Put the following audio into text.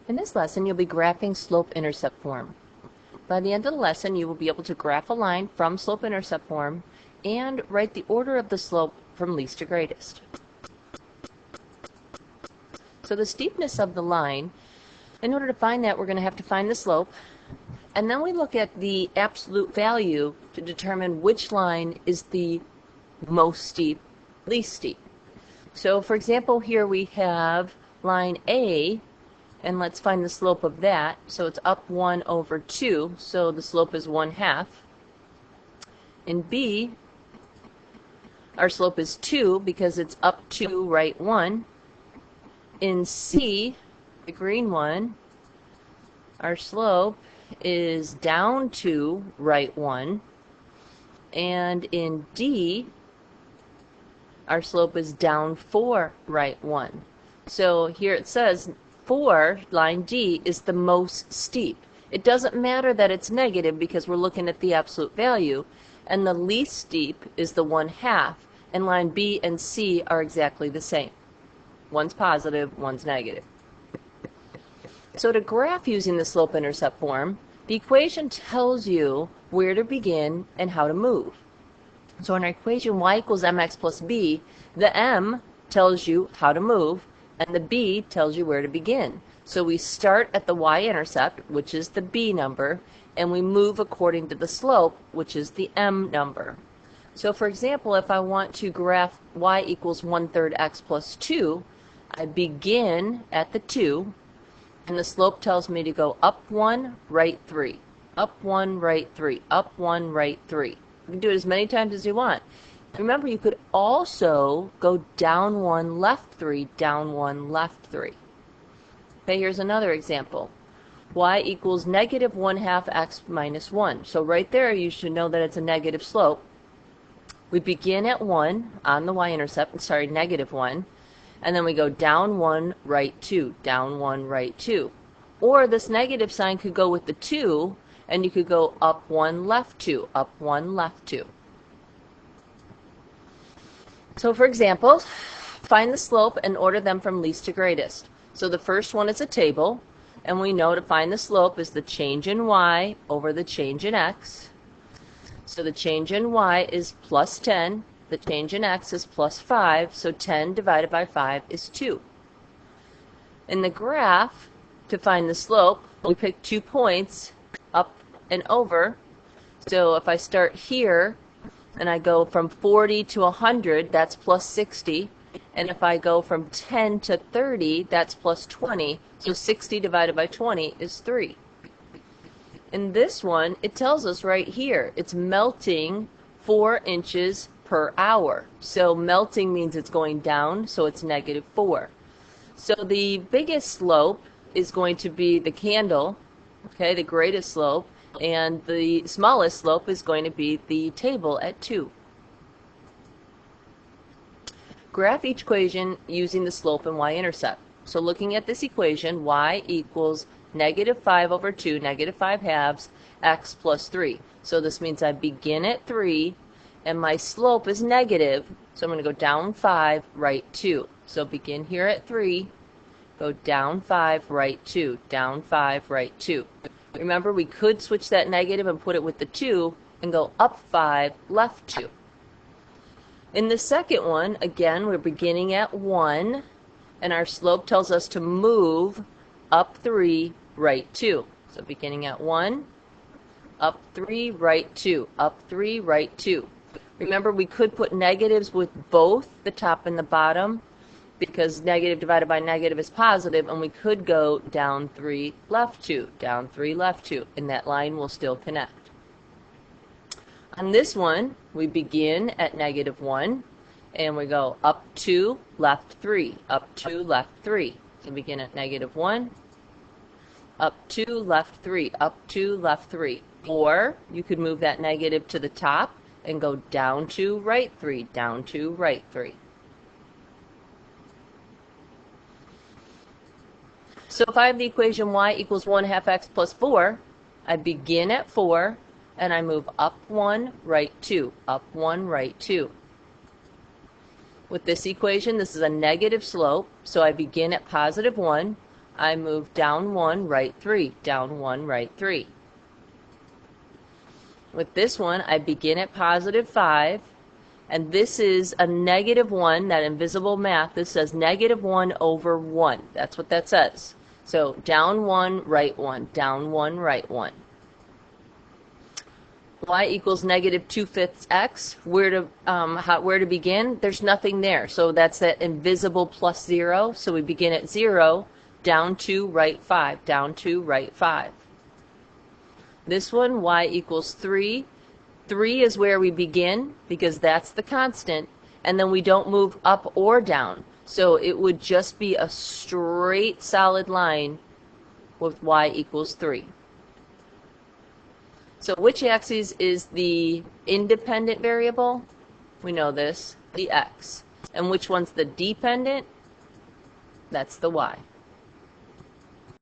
In this lesson, you'll be graphing slope-intercept form. By the end of the lesson, you will be able to graph a line from slope-intercept form and write the order of the slope from least to greatest. So the steepness of the line, in order to find that, we're going to have to find the slope, and then we look at the absolute value to determine which line is the most steep, least steep. So for example, here we have line A, and let's find the slope of that. So it's up 1 over 2, so the slope is 1/2. In B, our slope is 2 because it's up 2, right 1. In C, the green one, our slope is down 2, right 1. And in D, our slope is down 4, right 1. So here it says 4, line D, is the most steep. It doesn't matter that it's negative because we're looking at the absolute value, and the least steep is the 1/2, and line B and C are exactly the same. One's positive, one's negative. So to graph using the slope-intercept form, the equation tells you where to begin and how to move. So in our equation y equals mx plus b, the m tells you how to move, and the b tells you where to begin. So we start at the y-intercept, which is the b number, and we move according to the slope, which is the m number. So for example, if I want to graph y equals 1/3 x plus 2, I begin at the 2, and the slope tells me to go up 1, right 3, up 1, right 3, up 1, right 3. You can do it as many times as you want. Remember, you could also go down 1, left 3, down 1, left 3. Okay, here's another example. Y equals negative 1/2 x minus 1. So right there, you should know that it's a negative slope. We begin at 1 on the y-intercept, sorry, negative 1, and then we go down 1, right 2, down 1, right 2. Or this negative sign could go with the 2, and you could go up 1, left 2, up 1, left 2. So for example, find the slope and order them from least to greatest. So the first one is a table, and we know to find the slope is the change in y over the change in x. So the change in y is plus 10, the change in x is plus 5, so 10 divided by 5 is 2. In the graph, to find the slope, we pick 2 points, up and over. So if I start here, and I go from 40 to 100, that's plus 60. And if I go from 10 to 30, that's plus 20. So 60 divided by 20 is 3. In this one, it tells us right here, it's melting 4 inches per hour. So melting means it's going down, so it's negative 4. So the biggest slope is going to be the candle, okay, the greatest slope. And the smallest slope is going to be the table at 2. Graph each equation using the slope and y-intercept. So looking at this equation, y equals negative 5 over 2, negative 5/2, x plus 3. So this means I begin at 3, and my slope is negative, so I'm going to go down 5, right 2. So begin here at 3, go down 5, right 2, down 5, right 2. Remember, we could switch that negative and put it with the 2 and go up 5, left 2. In the second one, again, we're beginning at 1, and our slope tells us to move up 3, right 2. So beginning at 1, up 3, right 2, up 3, right 2. Remember, we could put negatives with both the top and the bottom, because negative divided by negative is positive, and we could go down 3, left 2, down 3, left 2, and that line will still connect. On this one, we begin at negative 1, and we go up 2, left 3, up 2, left 3. So begin at negative 1, up 2, left 3, up 2, left 3. Or you could move that negative to the top and go down 2, right 3, down 2, right 3. So if I have the equation y equals 1/2 x plus 4, I begin at 4, and I move up 1, right 2, up 1, right 2. With this equation, this is a negative slope, so I begin at positive 1, I move down 1, right 3, down 1, right 3. With this one, I begin at positive 5, and this is a negative 1, that invisible math. This says negative 1 over 1. That's what that says. So down 1, right 1, down 1, right 1. Y equals negative 2/5 x. Where to begin? There's nothing there. So that's that invisible plus 0. So we begin at 0, down 2, right 5, down 2, right 5. This one, y equals 3. 3 is where we begin because that's the constant, and then we don't move up or down. So it would just be a straight solid line with y equals 3. So which axis is the independent variable? We know this, the x. And which one's the dependent? That's the y.